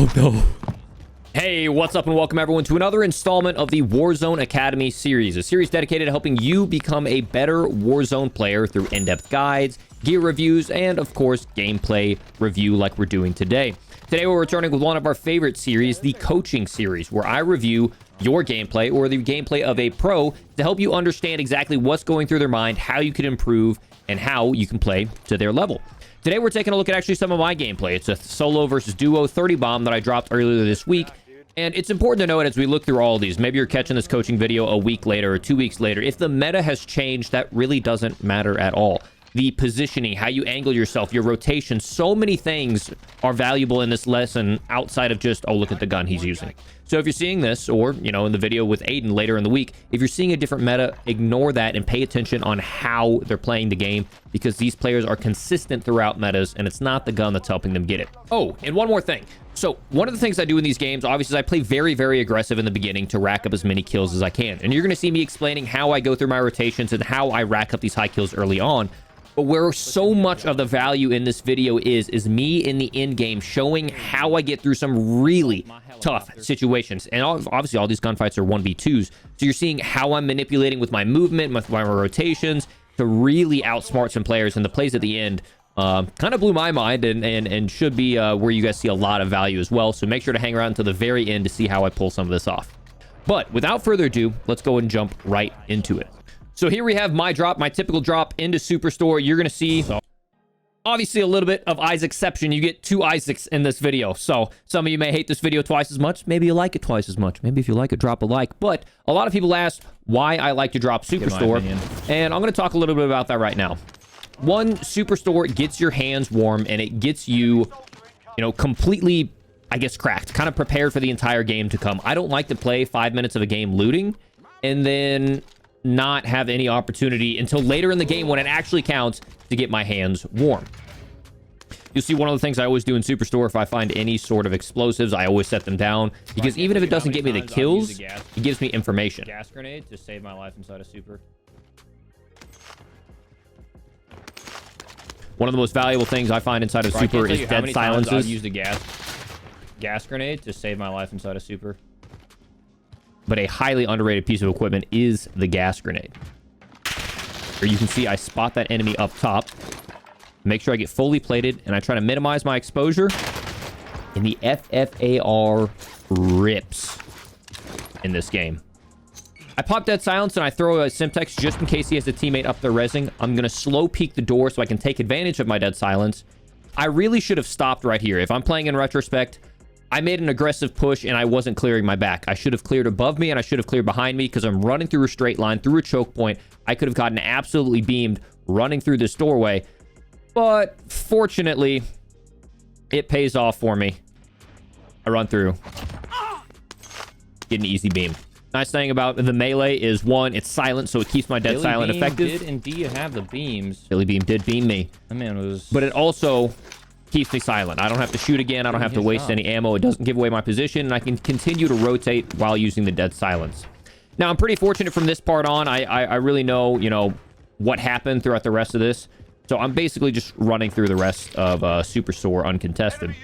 Oh no. Hey, what's up and welcome everyone to another installment of the Warzone Academy series, a series dedicated to helping you become a better Warzone player through in-depth guides, gear reviews, and of course, gameplay review like we're doing today. Today we're returning with one of our favorite series, the coaching series, where I review your gameplay or the gameplay of a pro to help you understand exactly what's going through their mind, how you can improve, and how you can play to their level. Today we're taking a look at actually some of my gameplay. It's a solo versus duo 30 bomb that I dropped earlier this week. And it's important to note as we look through all of these, maybe you're catching this coaching video a week later or 2 weeks later. If the meta has changed, that really doesn't matter at all. The positioning, how you angle yourself, your rotation, so many things are valuable in this lesson outside of just, oh, look at the gun he's using. So if you're seeing this, or, you know, in the video with Aiden later in the week, if you're seeing a different meta, ignore that and pay attention on how they're playing the game, because these players are consistent throughout metas, and it's not the gun that's helping them get it. Oh, and one more thing. So one of the things I do in these games, obviously, is I play very, very aggressive in the beginning to rack up as many kills as I can. And you're going to see me explaining how I go through my rotations and how I rack up these high kills early on. But where so much of the value in this video is me in the end game showing how I get through some really tough situations. And obviously all these gunfights are 1v2s. So you're seeing how I'm manipulating with my movement, with my rotations to really outsmart some players. And the plays at the end kind of blew my mind and should be where you guys see a lot of value as well. So make sure to hang around until the very end to see how I pull some of this off. But without further ado, let's go and jump right into it. So here we have my drop, my typical drop into Superstore. You're going to see, obviously, a little bit of Isaacception. You get 2 Isaacs in this video. So some of you may hate this video twice as much. Maybe you like it twice as much. Maybe if you like it, drop a like. But a lot of people ask why I like to drop Superstore. And I'm going to talk a little bit about that right now. One, Superstore gets your hands warm and it gets you, completely, I guess, cracked. Kind of prepared for the entire game to come. I don't like to play 5 minutes of a game looting and then not have any opportunity until later in the game when it actually counts to get my hands warm. You'll see one of the things I always do in Superstore, if I find any sort of explosives, I always set them down, because even if it doesn't get me the kills, it gives me information. Gas grenade to save my life inside a super. One of the most valuable things I find inside of super is dead silences. I've used a gas grenade to save my life inside a super. But a highly underrated piece of equipment is the gas grenade. Here you can see I spot that enemy up top. Make sure I get fully plated, and I try to minimize my exposure. And the FFAR rips in this game. I pop dead silence, and I throw a Simtex just in case he has a teammate up there rezzing. I'm going to slow peek the door so I can take advantage of my dead silence. I really should have stopped right here. If I'm playing in retrospect, I made an aggressive push and I wasn't clearing my back. I should have cleared above me and I should have cleared behind me because I'm running through a straight line, through a choke point. I could have gotten absolutely beamed running through this doorway. But fortunately, it pays off for me. I run through. Get an easy beam. Nice thing about the melee is, one, it's silent, so it keeps my dead silent effective. Did indeed have the beams. Billy Beam did beam me. That man was... But it also keeps me silent. I don't have to shoot again. I don't have to waste any ammo. It doesn't give away my position, and I can continue to rotate while using the dead silence. Now, I'm pretty fortunate from this part on. I really know, what happened throughout the rest of this. So I'm basically just running through the rest of Superstore uncontested.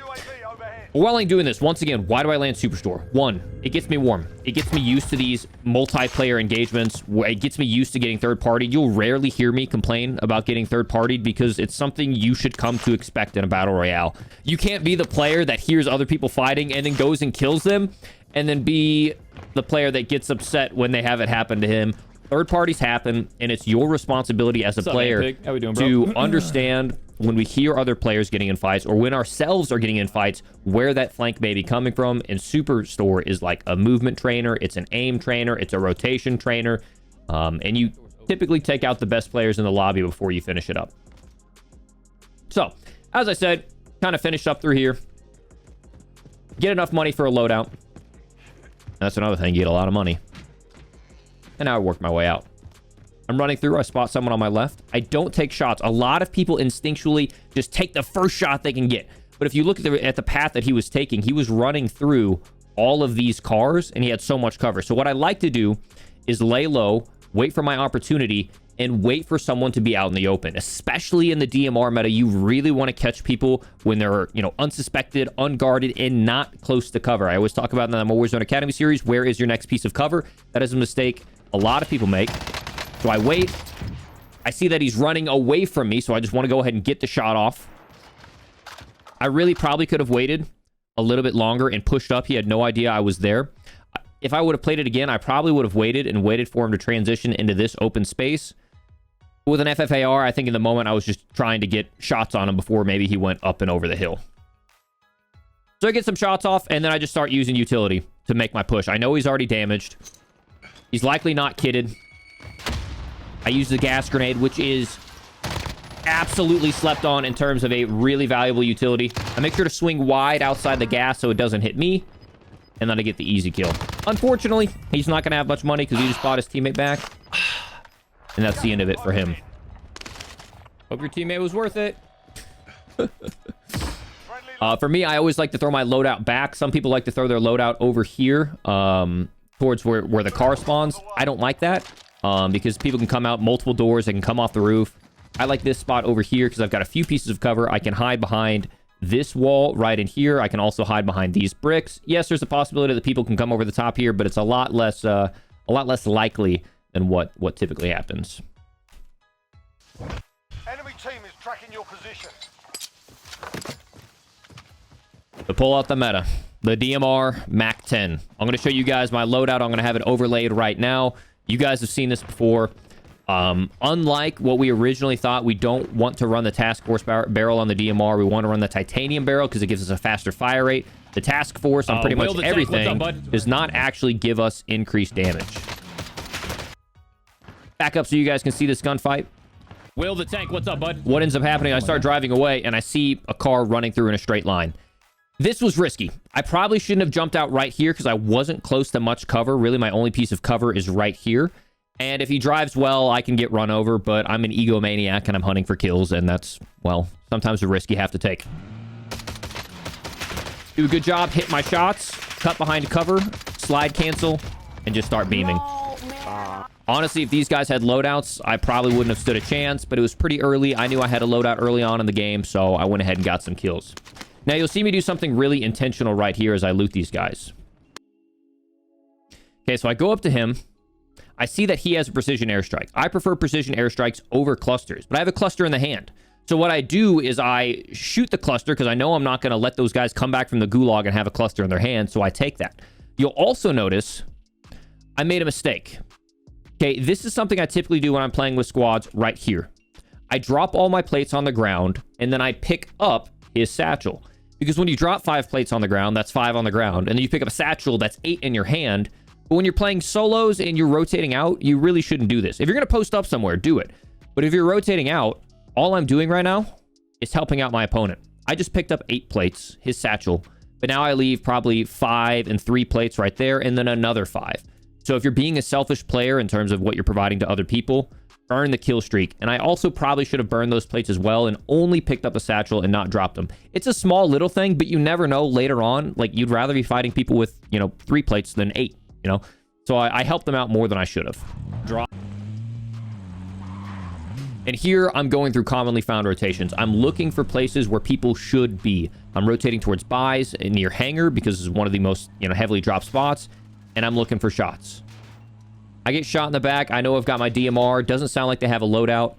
While I'm doing this, once again, why do I land Superstore? One, it gets me warm. It gets me used to these multiplayer engagements. It gets me used to getting third-party. You'll rarely hear me complain about getting third-partied because it's something you should come to expect in a battle royale. You can't be the player that hears other people fighting and then goes and kills them, and then be the player that gets upset when they have it happen to him. Third parties happen, and it's your responsibility as a player to understand when we hear other players getting in fights or when ourselves are getting in fights, where that flank may be coming from. And Superstore is like a movement trainer. It's an aim trainer. It's a rotation trainer. And you typically take out the best players in the lobby before you finish it up. So, as I said, kind of finished up through here. Get enough money for a loadout. That's another thing. You get a lot of money. And now I work my way out. I'm running through. I spot someone on my left. I don't take shots. A lot of people instinctually just take the first shot they can get. But if you look at the path that he was taking, he was running through all of these cars, and he had so much cover. So what I like to do is lay low, wait for my opportunity, and wait for someone to be out in the open. Especially in the DMR meta, you really want to catch people when they're, you know, unsuspected, unguarded, and not close to cover. I always talk about in the Warzone Academy series, where is your next piece of cover? That is a mistake a lot of people make. So I wait. I see that he's running away from me, so I just want to go ahead and get the shot off. I really probably could have waited a little bit longer and pushed up. He had no idea I was there. If I would have played it again, I probably would have waited for him to transition into this open space. With an FFAR, I think in the moment I was just trying to get shots on him before maybe he went up and over the hill. So I get some shots off, and then I just start using utility to make my push. I know he's already damaged. He's likely not kitted. I use the gas grenade, which is absolutely slept on in terms of a really valuable utility. I make sure to swing wide outside the gas so it doesn't hit me, and then I get the easy kill. Unfortunately, he's not going to have much money because he just bought his teammate back. And that's the end of it for him. Hope your teammate was worth it. For me, I always like to throw my loadout back. Some people like to throw their loadout over here towards where the car spawns. I don't like that because people can come out multiple doors. They can come off the roof. I like this spot over here because I've got a few pieces of cover. I can hide behind this wall right in here. I can also hide behind these bricks. Yes, there's a possibility that people can come over the top here, but it's a lot less likely than what typically happens. Enemy team is tracking your position. To pull out the meta, the DMR Mac 10. I'm going to show you guys my loadout. I'm going to have it overlaid right now. You guys have seen this before. Unlike what we originally thought, we don't want to run the task force barrel on the DMR. We want to run the titanium barrel because it gives us a faster fire rate. The task force on pretty much everything does not actually give us increased damage. Back up so you guys can see this gunfight. Will the tank, what's up, bud? What ends up happening, I start driving away, and I see a car running through in a straight line. This was risky. I probably shouldn't have jumped out right here because I wasn't close to much cover. Really, my only piece of cover is right here. And if he drives well, I can get run over, but I'm an egomaniac and I'm hunting for kills, and that's, well, sometimes a risk you have to take. Do a good job, hit my shots, cut behind cover, slide cancel, and just start beaming. Honestly, if these guys had loadouts, I probably wouldn't have stood a chance, but it was pretty early. I knew I had a loadout early on in the game, so I went ahead and got some kills. Now, you'll see me do something really intentional right here as I loot these guys. Okay, so I go up to him. I see that he has a precision airstrike. I prefer precision airstrikes over clusters, but I have a cluster in the hand. So what I do is I shoot the cluster because I know I'm not going to let those guys come back from the gulag and have a cluster in their hand, so I take that. You'll also notice I made a mistake. Okay, this is something I typically do when I'm playing with squads right here. I drop all my plates on the ground, and then I pick up his satchel. Because when you drop 5 plates on the ground, that's 5 on the ground, and then you pick up a satchel, that's 8 in your hand. But when you're playing solos and you're rotating out, you really shouldn't do this. If you're going to post up somewhere, do it. But if you're rotating out, all I'm doing right now is helping out my opponent. I just picked up 8 plates, his satchel, but now I leave probably 5 and 3 plates right there, and then another 5. So if you're being a selfish player in terms of what you're providing to other people, earn the kill streak. And I also probably should have burned those plates as well and only picked up a satchel and not dropped them. It's a small little thing, but you never know later on. Like, you'd rather be fighting people with, 3 plates than 8, So I helped them out more than I should have. Drop. And here I'm going through commonly found rotations. I'm looking for places where people should be. I'm rotating towards buys near hangar because it's one of the most, heavily dropped spots. And I'm looking for shots. I get shot in the back. I know I've got my DMR. Doesn't sound like they have a loadout.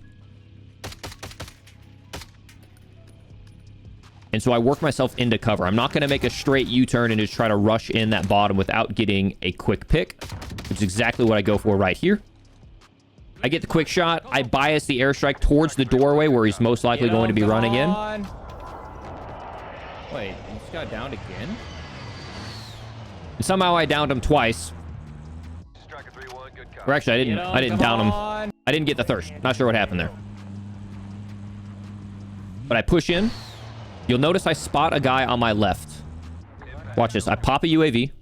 And so I work myself into cover. I'm not going to make a straight U-turn and just try to rush in that bottom without getting a quick pick, which is exactly what I go for right here. I get the quick shot. I bias the airstrike towards the doorway where he's most likely going to be running in. Wait, you just got downed again? And somehow I downed him twice. Or actually, I didn't down him. I didn't get the thirst. Not sure what happened there. But I push in. You'll notice I spot a guy on my left. Watch this. I pop a UAV.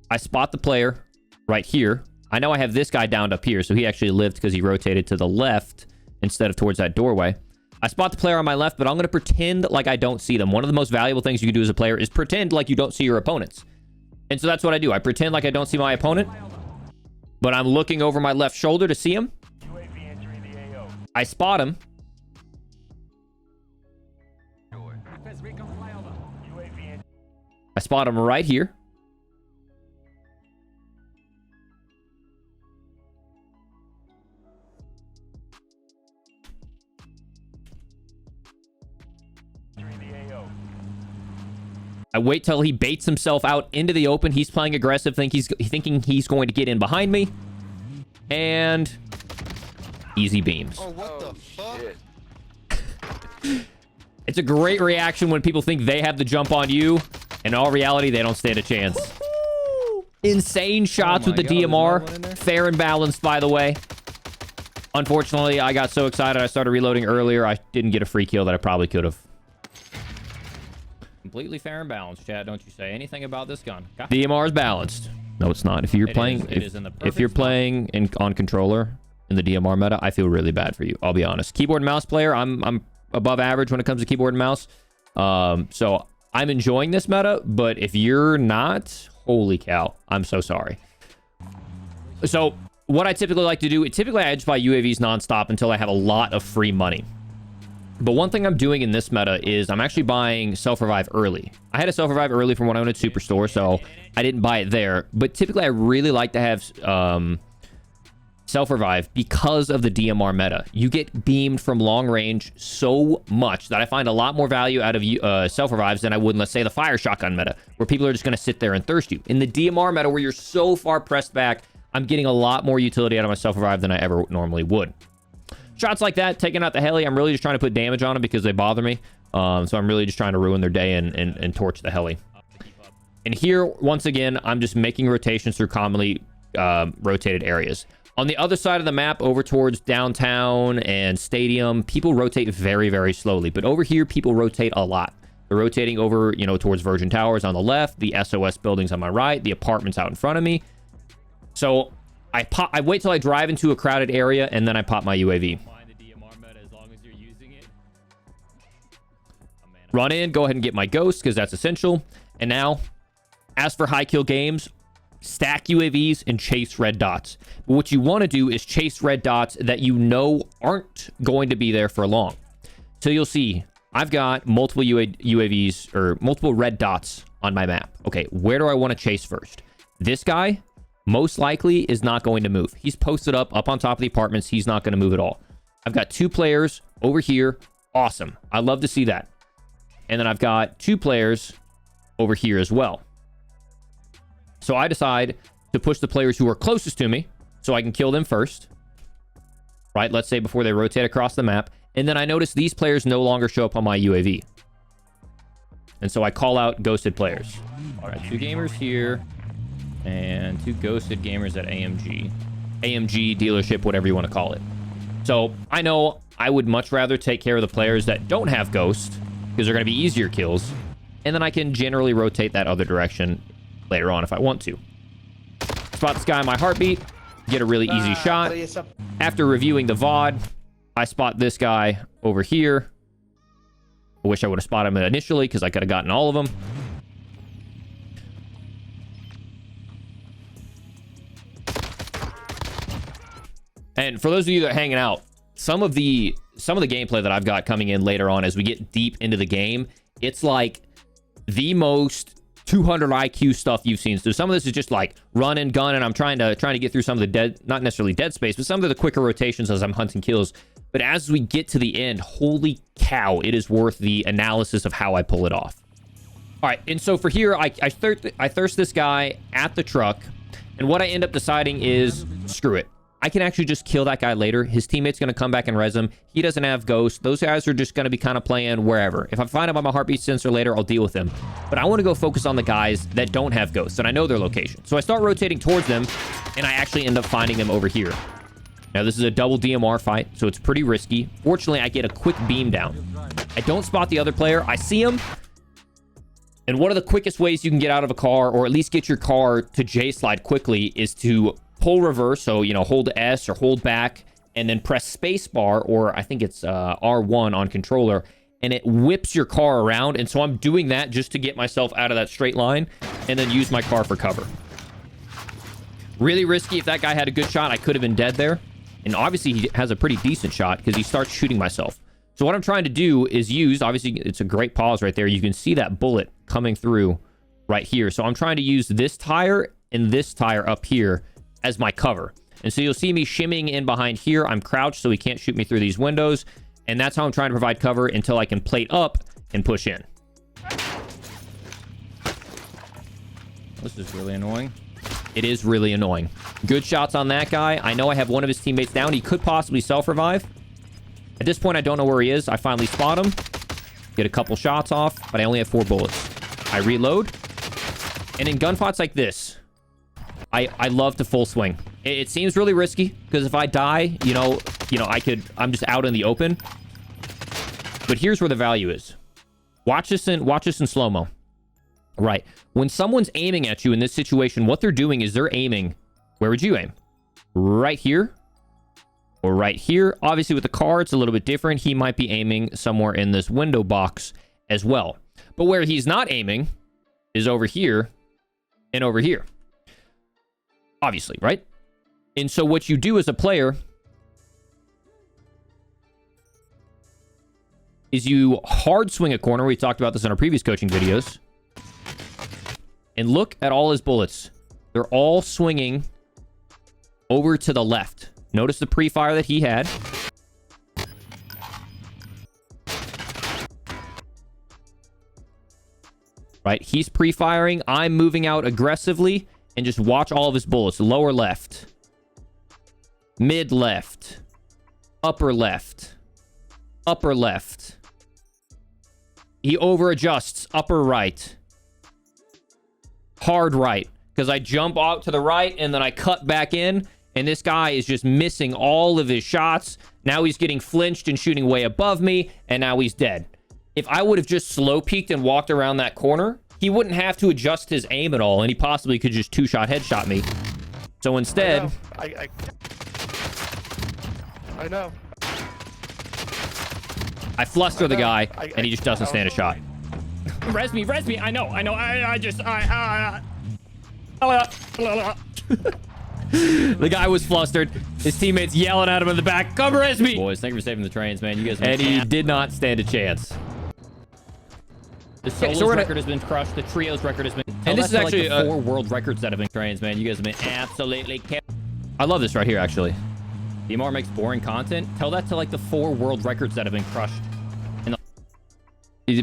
I spot the player right here. I know I have this guy downed up here, so he actually lived because he rotated to the left instead of towards that doorway. I spot the player on my left, but I'm going to pretend like I don't see them. One of the most valuable things you can do as a player is pretend like you don't see your opponents. And so that's what I do. I pretend like I don't see my opponent, but I'm looking over my left shoulder to see him. I spot him. I spot him right here. I wait till he baits himself out into the open. He's playing aggressive, thinking he's going to get in behind me. And easy beams. Oh, what the fuck? It's a great reaction when people think they have the jump on you. In all reality, they don't stand a chance. Insane shots with the DMR. Fair and balanced, by the way. Unfortunately, I got so excited I started reloading earlier. I didn't get a free kill that I probably could have. Completely fair and balanced, chat. Don't you say anything about this gun. DMR is balanced. No, it's not. If you're playing, if you're playing on controller in the DMR meta, I feel really bad for you. I'll be honest. Keyboard and mouse player, I'm above average when it comes to keyboard and mouse. So I'm enjoying this meta, but if you're not, holy cow, I'm so sorry. So what I typically like to do, typically I just buy UAVs nonstop until I have a lot of free money. But one thing I'm doing in this meta is I'm actually buying self-revive early. I had a self-revive early from when I owned at Superstore, so I didn't buy it there. But typically I really like to have self-revive because of the DMR meta. You get beamed from long range so much that I find a lot more value out of self-revives than I would in, let's say, the fire shotgun meta, where people are just going to sit there and thirst you. In the DMR meta, where you're so far pressed back, I'm getting a lot more utility out of my self-revive than I ever normally would. Shots like that, taking out the heli, I'm really just trying to put damage on them because they bother me. So I'm really just trying to ruin their day and torch the heli. And here, once again, I'm just making rotations through commonly rotated areas. On the other side of the map, over towards downtown and stadium, people rotate very, very slowly. But over here, people rotate a lot. They're rotating over, you know, towards Virgin Towers on the left, the SOS buildings on my right, the apartments out in front of me. So I wait till I drive into a crowded area, and then I pop my UAV. Run in, go ahead and get my ghost, because that's essential. And now, as for high kill games, stack UAVs and chase red dots. But what you want to do is chase red dots that you know aren't going to be there for long. So you'll see, I've got multiple UAVs, or multiple red dots on my map. Okay, where do I want to chase first? This guy most likely is not going to move. He's posted up on top of the apartments. He's not going to move at all. I've got 2 players over here. Awesome. I love to see that. And then I've got 2 players over here as well. So I decide to push the players who are closest to me so I can kill them first. Right? Let's say before they rotate across the map. And then I notice these players no longer show up on my UAV. And so I call out ghosted players. All right, 2 gamers here. And 2 ghosted gamers at AMG. AMG dealership, whatever you want to call it. So I know I would much rather take care of the players that don't have ghost, because they're going to be easier kills. And then I can generally rotate that other direction later on if I want to. Spot this guy in my heartbeat. Get a really easy shot. After reviewing the VOD, I spot this guy over here. I wish I would have spotted him initially, because I could have gotten all of them. And for those of you that are hanging out, some of the gameplay that I've got coming in later on as we get deep into the game, it's like the most 200 IQ stuff you've seen. So some of this is just like run and gun, and I'm trying to get through some of the dead, not necessarily dead space, but some of the quicker rotations as I'm hunting kills. But as we get to the end, holy cow, it is worth the analysis of how I pull it off. All right, and so for here, I thirst this guy at the truck, and what I end up deciding is, screw it. I can actually just kill that guy later. His teammate's going to come back and res him. He doesn't have ghost. Those guys are just going to be kind of playing wherever. If I find him on my heartbeat sensor later, I'll deal with him. But I want to go focus on the guys that don't have ghosts, and I know their location. So I start rotating towards them, and I actually end up finding them over here. Now, this is a double DMR fight, so it's pretty risky. Fortunately, I get a quick beam down. I don't spot the other player. I see him. And one of the quickest ways you can get out of a car, or at least get your car to J-slide quickly, is to pull reverse. So, you know, hold S or hold back, and then press space bar, or I think it's R1 on controller, and it whips your car around. And so I'm doing that just to get myself out of that straight line, and then use my car for cover. Really risky. If that guy had a good shot, I could have been dead there. And obviously he has a pretty decent shot because he starts shooting myself. So what I'm trying to do is use, obviously it's a great pause right there. You can see that bullet coming through right here. So I'm trying to use this tire and this tire up here as my cover. And so you'll see me shimmying in behind here. I'm crouched so he can't shoot me through these windows. And that's how I'm trying to provide cover until I can plate up and push in. This is really annoying. It is really annoying. Good shots on that guy. I know I have one of his teammates down. He could possibly self-revive. At this point, I don't know where he is. I finally spot him. Get a couple shots off, but I only have 4 bullets. I reload. And in gunfights like this, I love to full swing. It seems really risky because if I die, I'm just out in the open. But here's where the value is. Watch this in slow-mo. Right. When someone's aiming at you in this situation, what they're doing is they're aiming. Where would you aim? Right here or right here. Obviously, with the car, it's a little bit different. He might be aiming somewhere in this window box as well. But where he's not aiming is over here and over here. Obviously, right? And so what you do as a player is you hard swing a corner. We talked about this in our previous coaching videos. And look at all his bullets. They're all swinging over to the left. Notice the pre-fire that he had. Right? He's pre-firing. I'm moving out aggressively. And just watch all of his bullets. Lower left. Mid left. Upper left. Upper left. He over adjusts. Upper right. Hard right. Because I jump out to the right and then I cut back in. And this guy is just missing all of his shots. Now he's getting flinched and shooting way above me. And now he's dead. If I would have just slow peeked and walked around that corner, he wouldn't have to adjust his aim at all. And he possibly could just 2-shot headshot me. So instead... I know. I fluster the guy and he just doesn't stand a shot. Res me. I know. The guy was flustered. His teammates yelling at him in the back. Come res me! Boys, thank you for saving the trains, man. You guys. And he did not stand a chance. The solos record has been crushed. The trios record has been. And this is actually like the 4 world records that have been trains, man. You guys have been absolutely. I love this right here, actually. DMR makes boring content. Tell that to like the 4 world records that have been crushed.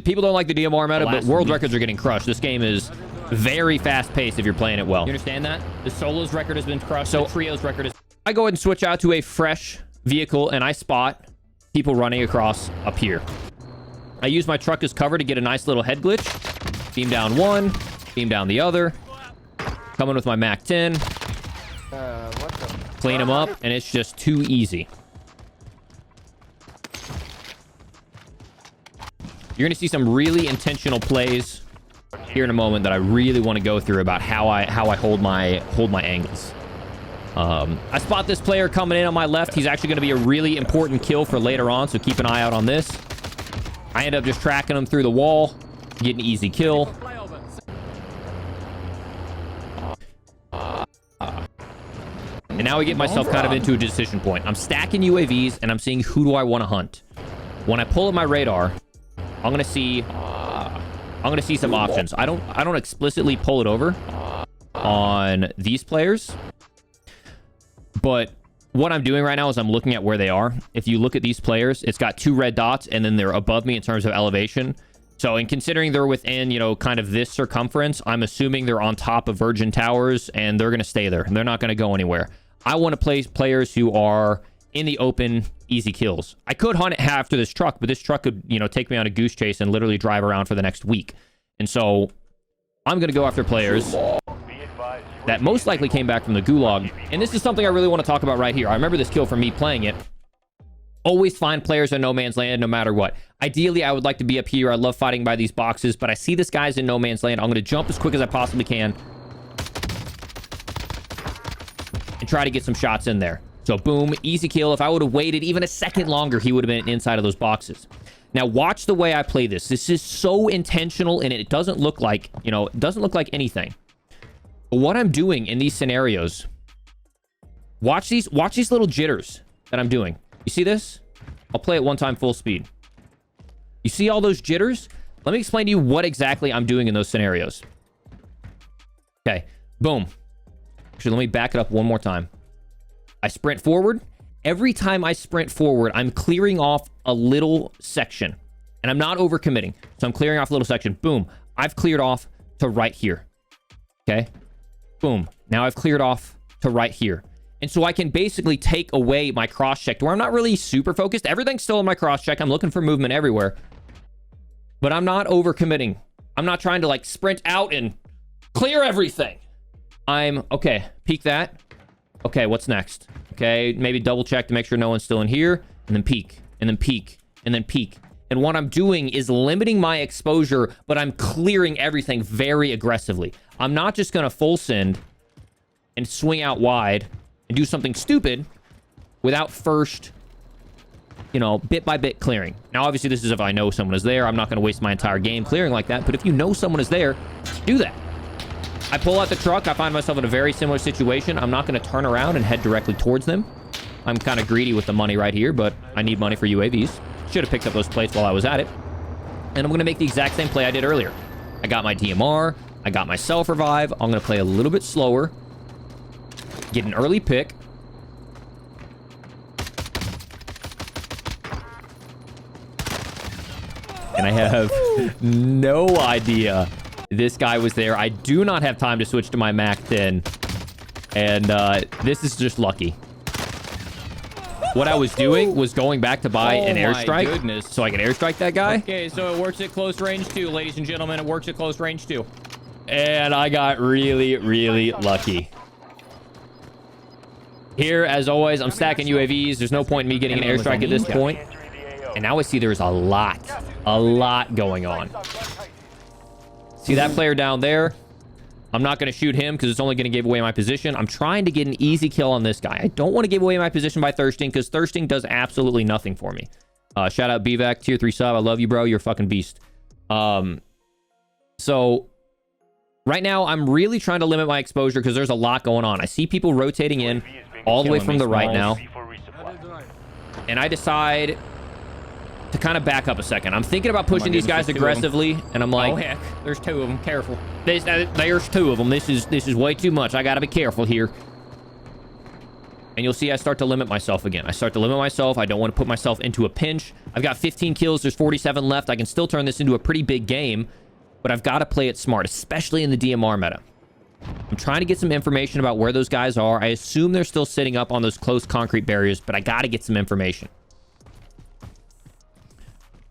People don't like the DMR meta, but world records are getting crushed. This game is very fast-paced if you're playing it well. You understand that? The solos record has been crushed. So the trios record is... I go ahead and switch out to a fresh vehicle, and I spot people running across up here. I use my truck as cover to get a nice little head glitch. Beam down one, beam down the other. Coming with my MAC-10. Clean them up, and it's just too easy. You're going to see some really intentional plays here in a moment that I really want to go through about how I hold my angles. I spot this player coming in on my left. He's actually going to be a really important kill for later on, so keep an eye out on this. I end up just tracking him through the wall, get an easy kill. And now I get myself kind of into a decision point. I'm stacking UAVs, and I'm seeing who do I want to hunt. When I pull up my radar, I'm gonna see some options. I don't explicitly pull it over on these players, but what I'm doing right now is I'm looking at where they are. If you look at these players, it's got 2 red dots and then they're above me in terms of elevation. So in considering they're within, kind of this circumference, I'm assuming they're on top of Virgin Towers and they're gonna stay there. They're not gonna go anywhere. I want to play players who are in the open, easy kills. I could hunt it after this truck, but this truck could, take me on a goose chase and literally drive around for the next week. And so I'm going to go after players that most likely came back from the Gulag. And this is something I really want to talk about right here. I remember this kill from me playing it. Always find players in no man's land, no matter what. Ideally, I would like to be up here. I love fighting by these boxes, but I see this guy's in no man's land. I'm going to jump as quick as I possibly can and try to get some shots in there. So boom, easy kill. If I would have waited even a second longer, he would have been inside of those boxes. Now watch the way I play this. This is so intentional, and it doesn't look like, it doesn't look like anything. But what I'm doing in these scenarios, watch these little jitters. that I'm doing. You see this? I'll play it one time full speed. You see all those jitters? Let me explain to you what exactly I'm doing in those scenarios. Okay, boom. Actually, let me back it up one more time. I sprint forward. Every time I sprint forward, I'm clearing off a little section. And I'm not overcommitting. So I'm clearing off a little section. Boom. I've cleared off to right here. Okay? Boom. Now I've cleared off to right here. And so I can basically take away my cross-check to where I'm not really super focused. Everything's still in my cross-check. I'm looking for movement everywhere. But I'm not overcommitting. I'm not trying to, like, sprint out and clear everything. Okay, peek that. Okay, what's next? Okay, maybe double check to make sure no one's still in here. And then peek. And then peek. And then peek. And what I'm doing is limiting my exposure, but I'm clearing everything very aggressively. I'm not just going to full send and swing out wide and do something stupid without first, you know, bit by bit clearing. Now, obviously, this is if I know someone is there. I'm not going to waste my entire game clearing like that. But if you know someone is there, do that. I pull out the truck. I find myself in a very similar situation. I'm not going to turn around and head directly towards them. I'm kind of greedy with the money right here, but I need money for UAVs. Should have picked up those plates while I was at it. And I'm going to make the exact same play I did earlier. I got my DMR. I got my self-revive. I'm going to play a little bit slower. Get an early pick. And I have no idea this guy was there. I do not have time to switch to my MAC-10. And this is just lucky. What I was doing was going back to buy an airstrike so I could airstrike that guy. Okay, so it works at close range too, ladies and gentlemen. It works at close range too. And I got really, really lucky. Here, as always, I'm stacking UAVs. There's no point in me getting an airstrike at this point. And now I see there's a lot going on. See that player down there? I'm not going to shoot him because it's only going to give away my position. I'm trying to get an easy kill on this guy. I don't want to give away my position by thirsting because thirsting does absolutely nothing for me. Shout out BVAC, tier 3 sub. I love you, bro. You're a fucking beast. So right now, I'm really trying to limit my exposure because there's a lot going on. I see people rotating in all the way from the right now. And I decide to kind of back up a second. I'm thinking about pushing these guys aggressively, and I'm like, oh heck, there's two of them. Careful. There's two of them. This is way too much. I gotta be careful here. And you'll see I start to limit myself again. I start to limit myself. I don't want to put myself into a pinch. I've got 15 kills. There's 47 left. I can still turn this into a pretty big game, but I've got to play it smart, especially in the DMR meta. I'm trying to get some information about where those guys are. I assume they're still sitting up on those close concrete barriers, but I got to get some information.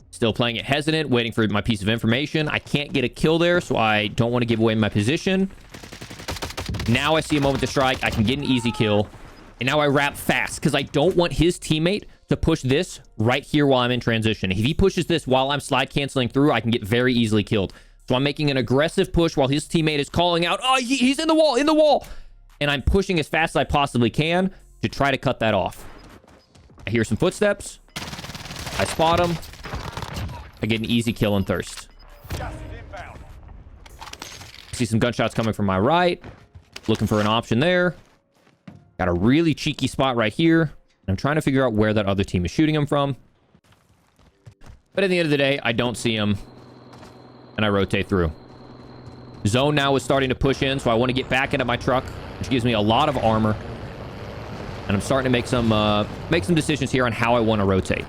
Still playing it hesitant, waiting for my piece of information. I can't get a kill there, so I don't want to give away my position. Now I see a moment to strike. I can get an easy kill. And now I wrap fast because I don't want his teammate to push this right here while I'm in transition. If he pushes this while I'm slide canceling through, I can get very easily killed. So I'm making an aggressive push while his teammate is calling out, oh, he's in the wall, And I'm pushing as fast as I possibly can to try to cut that off. I hear some footsteps. I spot him. I get an easy kill and thirst. I see some gunshots coming from my right. Looking for an option there. Got a really cheeky spot right here. And I'm trying to figure out where that other team is shooting him from. But at the end of the day, I don't see him. And I rotate through. Zone now is starting to push in, so I want to get back into my truck, which gives me a lot of armor. And I'm starting to make some decisions here on how I want to rotate.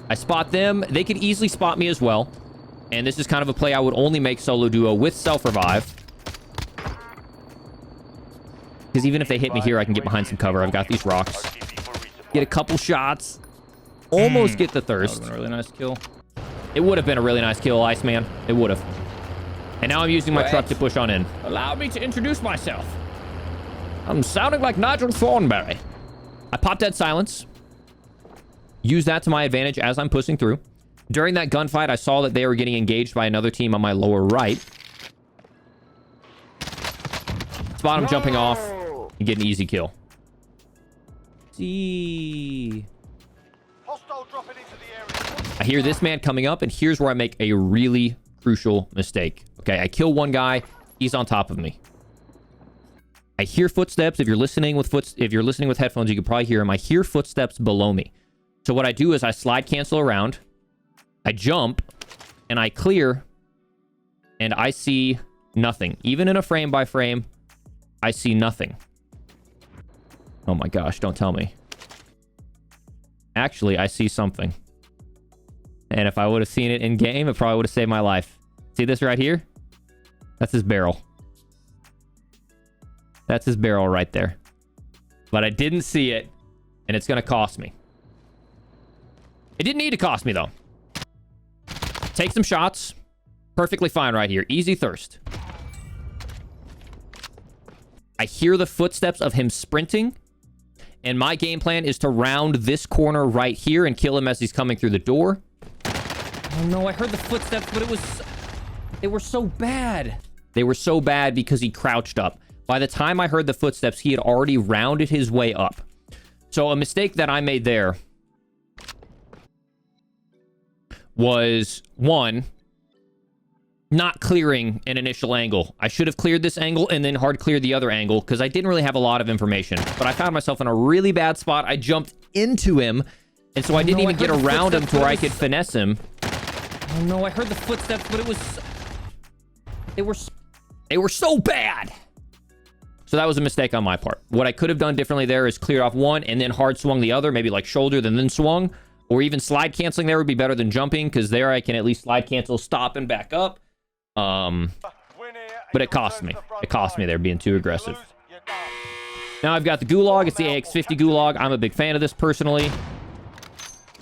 I spot them. They could easily spot me as well. And this is kind of a play I would only make solo duo with self-revive. Because even if they hit me here, I can get behind some cover. I've got these rocks. Get a couple shots. Almost get the thirst. That would have been a really nice kill. It would have been a really nice kill, Iceman. It would have. And now I'm using my truck to push on in. Allow me to introduce myself. I'm sounding like Nigel Thornberry. I pop dead silence. Use that to my advantage as I'm pushing through. During that gunfight, I saw that they were getting engaged by another team on my lower right. Spot him jumping off and get an easy kill. See. Hostile dropping into the area. I hear this man coming up, and here's where I make a really crucial mistake. Okay, I kill one guy. He's on top of me. I hear footsteps. If you're listening with headphones, you can probably hear them. I hear footsteps below me. So what I do is I slide cancel around. I jump and I clear and I see nothing. Even in a frame by frame, I see nothing. Oh my gosh, don't tell me. Actually, I see something. And if I would have seen it in game, it probably would have saved my life. See this right here? That's his barrel. That's his barrel right there. But I didn't see it, and it's going to cost me. It didn't need to cost me, though. Take some shots. Perfectly fine right here. Easy thirst. I hear the footsteps of him sprinting, and my game plan is to round this corner right here and kill him as he's coming through the door. Oh no, I heard the footsteps, but they were so bad. They were so bad because he crouched up. By the time I heard the footsteps, he had already rounded his way up. So a mistake that I made there was, one, not clearing an initial angle. I should have cleared this angle and then hard cleared the other angle because I didn't really have a lot of information. But I found myself in a really bad spot. I jumped into him, and so I didn't even get around him to where I could finesse him. Oh no, I heard the footsteps, but they were so bad. So that was a mistake on my part. What I could have done differently there is cleared off one and then hard swung the other, maybe like shouldered and then swung, or even slide canceling there would be better than jumping because there I can at least slide cancel, stop, and back up. But it cost me. It cost me there being too aggressive. Now I've got the Gulag. It's the AX50 Gulag. I'm a big fan of this personally.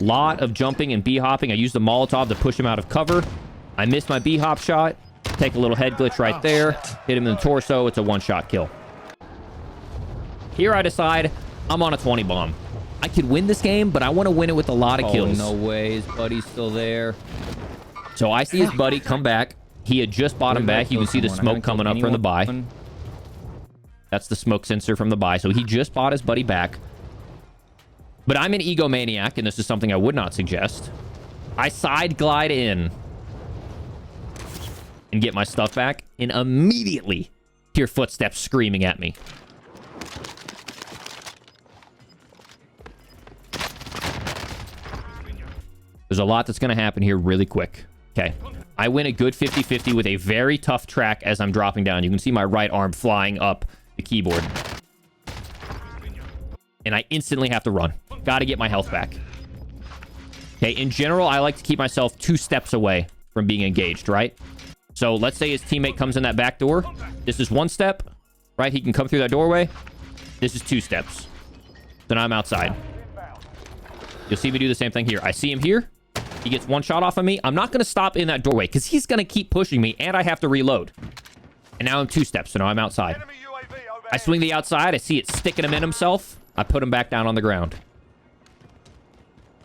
Lot of jumping and B-hopping. I used the Molotov to push him out of cover. I missed my B-hop shot. Take a little head glitch right there. Hit him in the torso. It's a one-shot kill. Here I decide I'm on a 20 bomb. I could win this game, but I want to win it with a lot of kills. Oh, no way. His buddy's still there. So I see his buddy come back. He had just bought him back. You can see the smoke coming up from the buy. That's the smoke sensor from the buy. So he just bought his buddy back. But I'm an egomaniac, and this is something I would not suggest. I side glide in and get my stuff back, and immediately hear footsteps screaming at me. There's a lot that's going to happen here really quick. Okay. I win a good 50-50 with a very tough track as I'm dropping down. You can see my right arm flying up the keyboard. And I instantly have to run. Got to get my health back. Okay, in general, I like to keep myself 2 steps away from being engaged, right? So let's say his teammate comes in that back door. This is 1 step, right? He can come through that doorway. This is 2 steps. Then I'm outside. You'll see me do the same thing here. I see him here. He gets 1 shot off of me. I'm not going to stop in that doorway because he's going to keep pushing me, and I have to reload. And now I'm 2 steps, so now I'm outside. I swing the outside. I see it sticking him in himself. I put him back down on the ground.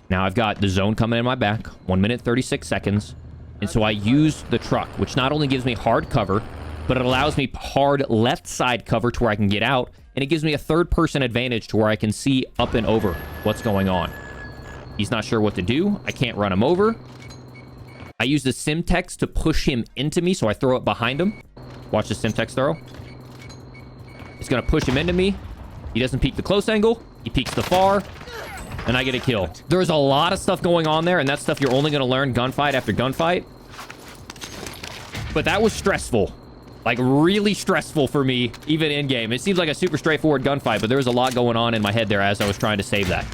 Now I've got the zone coming in my back. 1 minute, 36 seconds. And so I use the truck, which not only gives me hard cover, but it allows me hard left side cover to where I can get out. And it gives me a third-person advantage to where I can see up and over what's going on. He's not sure what to do. I can't run him over. I use the Simtex to push him into me, so I throw it behind him. Watch the Simtex throw. It's going to push him into me. He doesn't peek the close angle. He peeks the far. And I get a kill. There's a lot of stuff going on there, and that's stuff you're only going to learn gunfight after gunfight. But that was stressful. Like, really stressful for me, even in-game. It seems like a super straightforward gunfight, but there was a lot going on in my head there as I was trying to save that.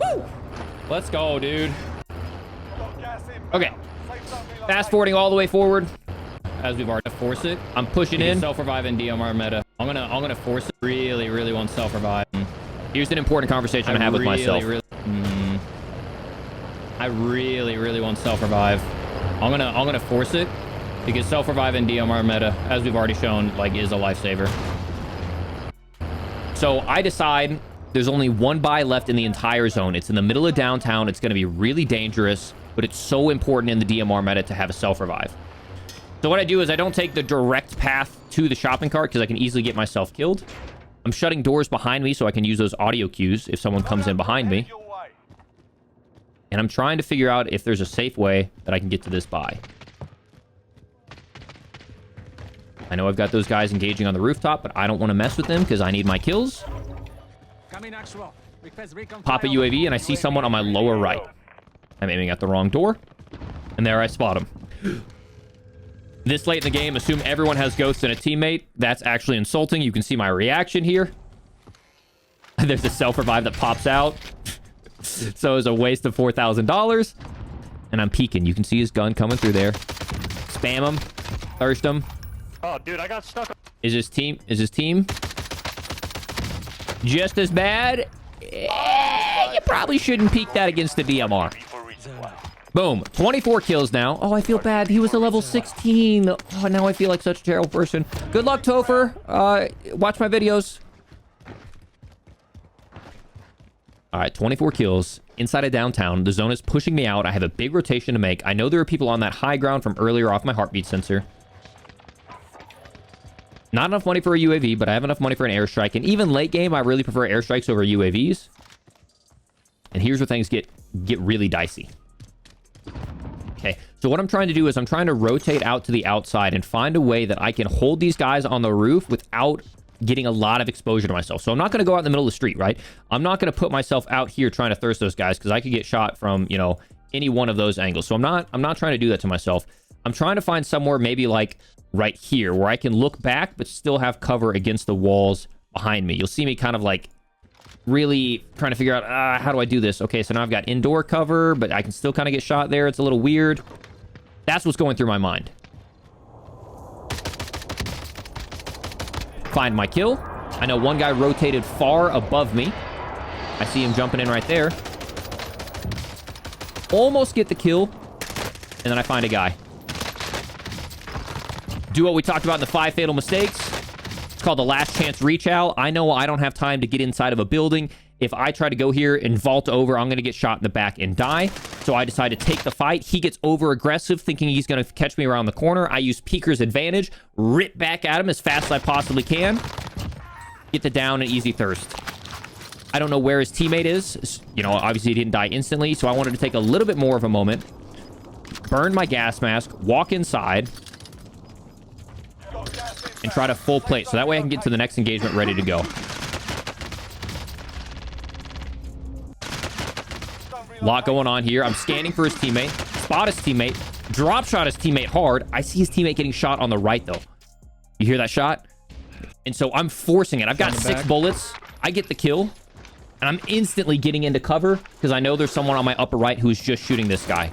Woo! Let's go, dude. Okay. Fast forwarding all the way forward. As we've already forced it. I'm pushing in. Self-revive in DMR meta. I'm gonna force it. Really want self-revive. Here's an important conversation I have with myself. I really want self-revive. I'm gonna force it because self-revive in DMR meta, as we've already shown, like, is a lifesaver. So I decide there's only 1 buy left in the entire zone. It's in the middle of downtown. It's going to be really dangerous, but it's so important in the DMR meta to have a self-revive. So what I do is I don't take the direct path to the shopping cart because I can easily get myself killed. I'm shutting doors behind me so I can use those audio cues if someone comes in behind me. And I'm trying to figure out if there's a safe way that I can get to this buy. I know I've got those guys engaging on the rooftop, but I don't want to mess with them because I need my kills. Pop a UAV, and I see someone on my lower right. I'm aiming at the wrong door, and there I spot him. This late in the game, assume everyone has ghosts and a teammate. That's actually insulting. You can see my reaction here. There's a self-revive that pops out. So it's a waste of $4,000. And I'm peeking. You can see his gun coming through there. Spam him. Thirst him. Oh, dude, I got stuck. Is his team just as bad? You probably shouldn't peek that against the DMR. Boom. 24 kills now. Oh, I feel bad. He was a level 16. Oh, now I feel like such a terrible person. Good luck, Topher. Watch my videos. All right, 24 kills inside of downtown. The zone is pushing me out. I have a big rotation to make. I know there are people on that high ground from earlier off my heartbeat sensor. Not enough money for a UAV, but I have enough money for an airstrike. And even late game, I really prefer airstrikes over UAVs. And here's where things get really dicey. Okay, so what I'm trying to do is I'm trying to rotate out to the outside and find a way that I can hold these guys on the roof without getting a lot of exposure to myself. So I'm not going to go out in the middle of the street, right? I'm not going to put myself out here trying to thirst those guys because I could get shot from, you know, any one of those angles. So I'm not trying to do that to myself. I'm trying to find somewhere maybe like right here where I can look back but still have cover against the walls behind me. You'll see me kind of like really trying to figure out how do I do this. Okay, so now I've got indoor cover, but I can still kind of get shot there. It's a little weird. That's what's going through my mind. Find my kill. I know one guy rotated far above me. I see him jumping in right there. Almost get the kill. And then I find a guy. Do what we talked about in the 5 fatal mistakes. It's called the last chance reach out. I know I don't have time to get inside of a building. If I try to go here and vault over, I'm going to get shot in the back and die. So I decide to take the fight. He gets over aggressive, thinking he's going to catch me around the corner. I use Peeker's advantage, rip back at him as fast as I possibly can. Get the down and easy thirst. I don't know where his teammate is. You know, obviously he didn't die instantly, so I wanted to take a little bit more of a moment. Burn my gas mask, walk inside, and try to full plate. So that way I can get to the next engagement ready to go. Lot going on here. I'm scanning for his teammate. Spot his teammate. Drop shot his teammate hard. I see his teammate getting shot on the right, though. You hear that shot? And so I'm forcing it. I've got 6 bullets. I get the kill. And I'm instantly getting into cover because I know there's someone on my upper right who's just shooting this guy.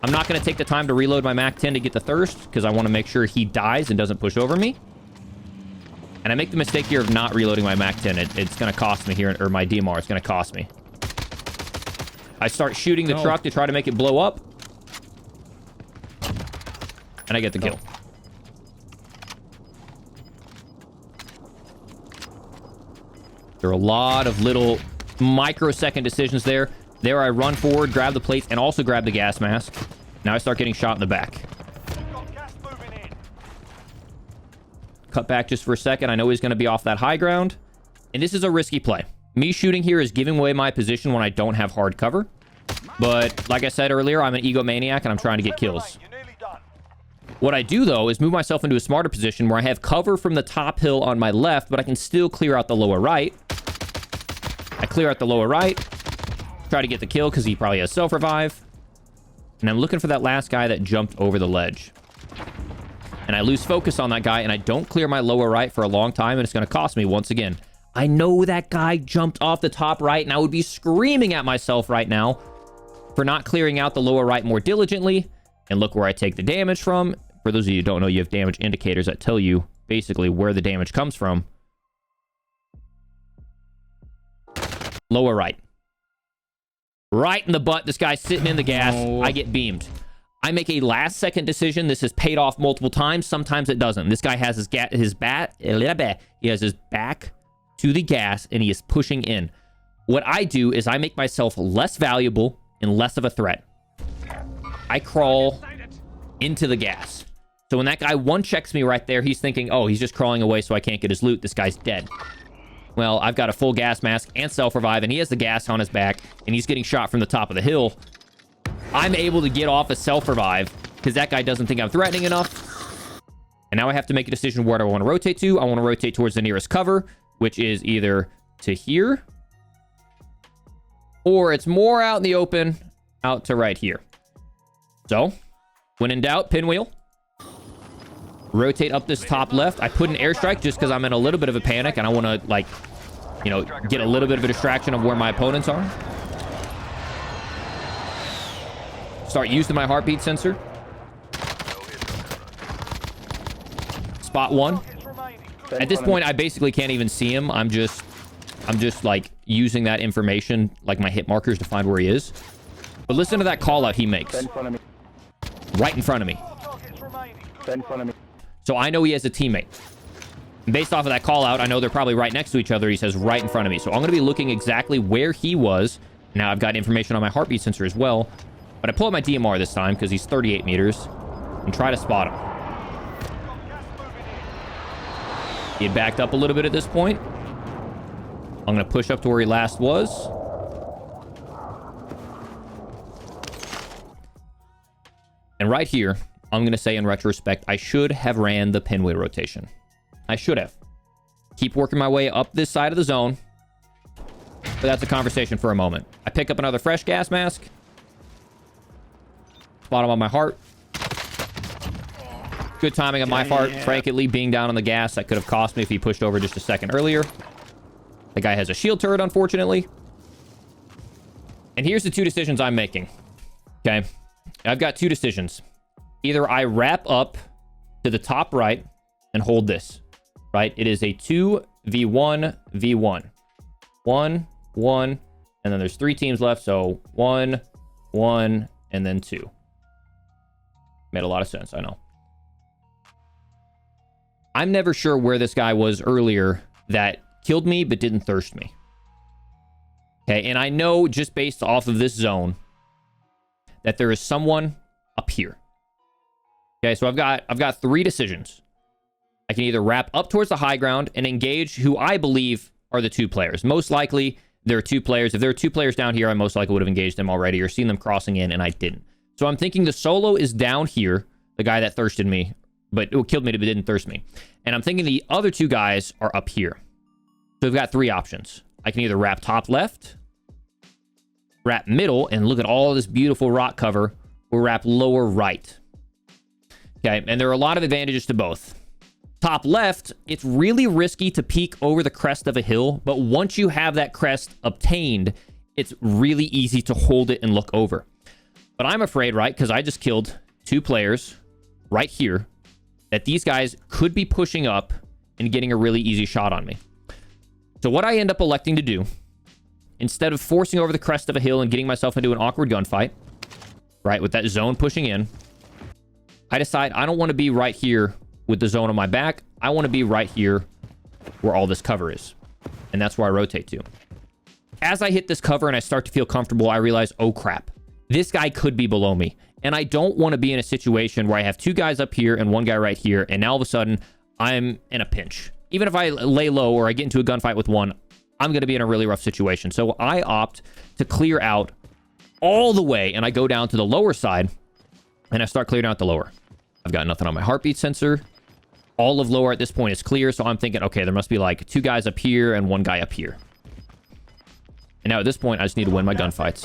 I'm not going to take the time to reload my MAC-10 to get the thirst because I want to make sure he dies and doesn't push over me. And I make the mistake here of not reloading my MAC-10. It's going to cost me here, or my DMR. It's going to cost me. I start shooting the truck to try to make it blow up. And I get the kill. There are a lot of little microsecond decisions there. There I run forward, grab the plates, and also grab the gas mask. Now I start getting shot in the back. Cut back just for a second. I know he's going to be off that high ground. And this is a risky play. Me shooting here is giving away my position when I don't have hard cover. But like I said earlier, I'm an egomaniac and I'm trying to get kills. What I do, though, is move myself into a smarter position where I have cover from the top hill on my left, but I can still clear out the lower right. I clear out the lower right. Try to get the kill because he probably has self-revive. And I'm looking for that last guy that jumped over the ledge. And I lose focus on that guy, and I don't clear my lower right for a long time, and it's going to cost me once again. I know that guy jumped off the top right, and I would be screaming at myself right now for not clearing out the lower right more diligently. And look where I take the damage from. For those of you who don't know, you have damage indicators that tell you basically where the damage comes from. Lower right. Right in the butt. This guy's sitting in the gas. I get beamed. I make a last-second decision. This has paid off multiple times. Sometimes it doesn't. This guy has he has his back to the gas, and he is pushing in. What I do is I make myself less valuable and less of a threat. I crawl into the gas. So when that guy one-checks me right there, he's thinking, oh, he's just crawling away so I can't get his loot. This guy's dead. Well, I've got a full gas mask and self-revive, and he has the gas on his back, and he's getting shot from the top of the hill. I'm able to get off a self-revive because that guy doesn't think I'm threatening enough. And now I have to make a decision where do I want to rotate to. I want to rotate towards the nearest cover, which is either to here, or it's more out in the open, out to right here. So, when in doubt, pinwheel. Rotate up this top left. I put an airstrike just because I'm in a little bit of a panic and I want to, like, you know, get a little bit of a distraction of where my opponents are. Start using my heartbeat sensor. Spot one. At this point, I basically can't even see him. I'm just like using that information, like my hit markers, to find where he is. But listen to that call out he makes. Right in front of me. So I know he has a teammate. And based off of that call out, I know they're probably right next to each other. He says right in front of me. So I'm going to be looking exactly where he was. Now I've got information on my heartbeat sensor as well. But I pull out my DMR this time because he's 38 meters and try to spot him. He had backed up a little bit at this point. I'm going to push up to where he last was. And right here, I'm going to say in retrospect, I should have ran the pinwheel rotation. I should have. Keep working my way up this side of the zone. But that's a conversation for a moment. I pick up another fresh gas mask. Spot him on my heart. Good timing on my part. Frankly, being down on the gas, that could have cost me if he pushed over just a second earlier. The guy has a shield turret, unfortunately. And here's the two decisions I'm making. Okay. I've got two decisions. Either I wrap up to the top right and hold this, right? It is a 2v1 v1. 1, 1, and then there's 3 teams left. So 1, 1, and then 2. Made a lot of sense, I know. I'm never sure where this guy was earlier that killed me but didn't thirst me. Okay, and I know just based off of this zone that there is someone up here. Okay, so I've got 3 decisions. I can either wrap up towards the high ground and engage who I believe are the 2 players. Most likely, there are 2 players. If there are 2 players down here, I most likely would have engaged them already or seen them crossing in, and I didn't. So I'm thinking the solo is down here, the guy that thirsted me, but it killed me but didn't thirst me. And I'm thinking the other 2 guys are up here. So we've got 3 options. I can either wrap top left, wrap middle, and look at all this beautiful rock cover, or wrap lower right. Okay, and there are a lot of advantages to both. Top left, it's really risky to peek over the crest of a hill, but once you have that crest obtained, it's really easy to hold it and look over. But I'm afraid, right, because I just killed 2 players right here, that these guys could be pushing up and getting a really easy shot on me. So what I end up electing to do, instead of forcing over the crest of a hill and getting myself into an awkward gunfight, right, with that zone pushing in, I decide I don't want to be right here with the zone on my back. I want to be right here where all this cover is. And that's where I rotate to. As I hit this cover and I start to feel comfortable, I realize, oh crap, this guy could be below me. And I don't want to be in a situation where I have 2 guys up here and 1 guy right here, and now all of a sudden, I'm in a pinch. Even if I lay low or I get into a gunfight with 1, I'm going to be in a really rough situation. So I opt to clear out all the way, and I go down to the lower side, and I start clearing out the lower. I've got nothing on my heartbeat sensor. All of lower at this point is clear, so I'm thinking, okay, there must be like 2 guys up here and 1 guy up here. And now at this point, I just need to win my gunfights.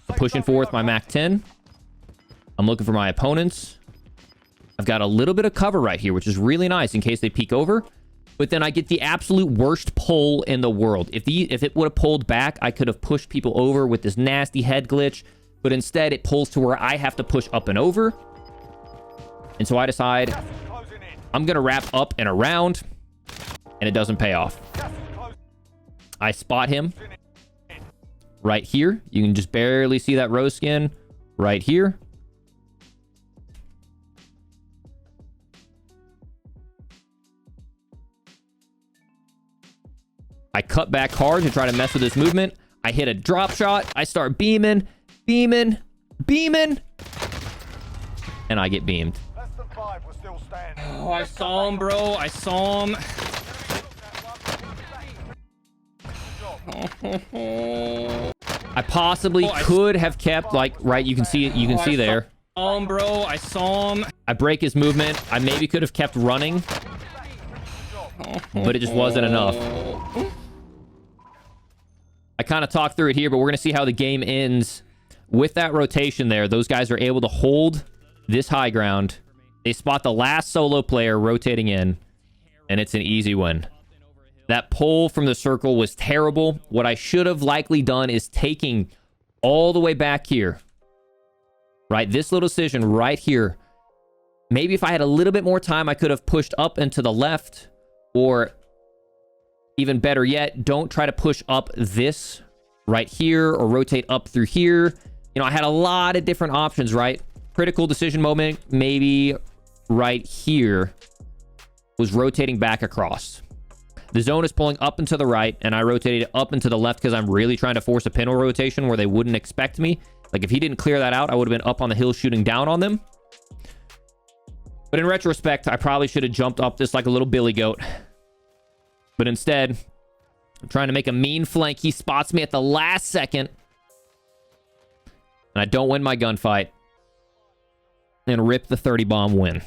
So pushing forward my MAC-10. I'm looking for my opponents. I've got a little bit of cover right here, which is really nice in case they peek over. But then I get the absolute worst pull in the world. If it would have pulled back, I could have pushed people over with this nasty head glitch. But instead, it pulls to where I have to push up and over. And so I decide I'm going to wrap up and around. And it doesn't pay off. I spot him right here. You can just barely see that rose skin right here. I cut back hard to try to mess with his movement. I hit a drop shot. I start beaming. And I get beamed. Oh, I saw him, bro. I saw him. I possibly could have kept, like, right, you can see it. You can see there. Bro, I saw him. I break his movement. I maybe could have kept running, but it just wasn't enough. I kind of talked through it here, but we're going to see how the game ends. With that rotation there, those guys are able to hold this high ground. They spot the last solo player rotating in, and it's an easy win. That pull from the circle was terrible. What I should have likely done is taking all the way back here. Right? This little decision right here. Maybe if I had a little bit more time, I could have pushed up and to the left. Or even better yet, don't try to push up this right here or rotate up through here. You know, I had a lot of different options, right? Critical decision moment, maybe right here, was rotating back across. The zone is pulling up and to the right, and I rotated it up and to the left because I'm really trying to force a pinwheel rotation where they wouldn't expect me. Like, if he didn't clear that out, I would have been up on the hill shooting down on them. But in retrospect, I probably should have jumped up this like a little billy goat. But instead, I'm trying to make a mean flank. He spots me at the last second. And I don't win my gunfight. And rip the 30 bomb win.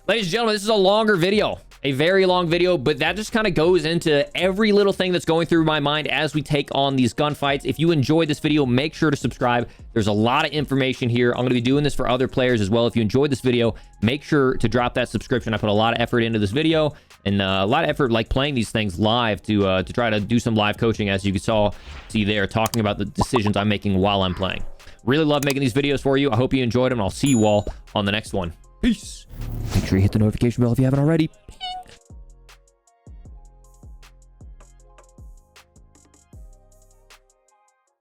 Ladies and gentlemen, this is a longer video. A very long video, but that just kind of goes into every little thing that's going through my mind as we take on these gunfights. If you enjoyed this video, make sure to subscribe. There's a lot of information here. I'm going to be doing this for other players as well. If you enjoyed this video, make sure to drop that subscription. I put a lot of effort into this video and a lot of effort like playing these things live to try to do some live coaching, as you see there, talking about the decisions I'm making while I'm playing. Really love making these videos for you. I hope you enjoyed them, and I'll see you all on the next one. Peace. Make sure you hit the notification bell if you haven't already.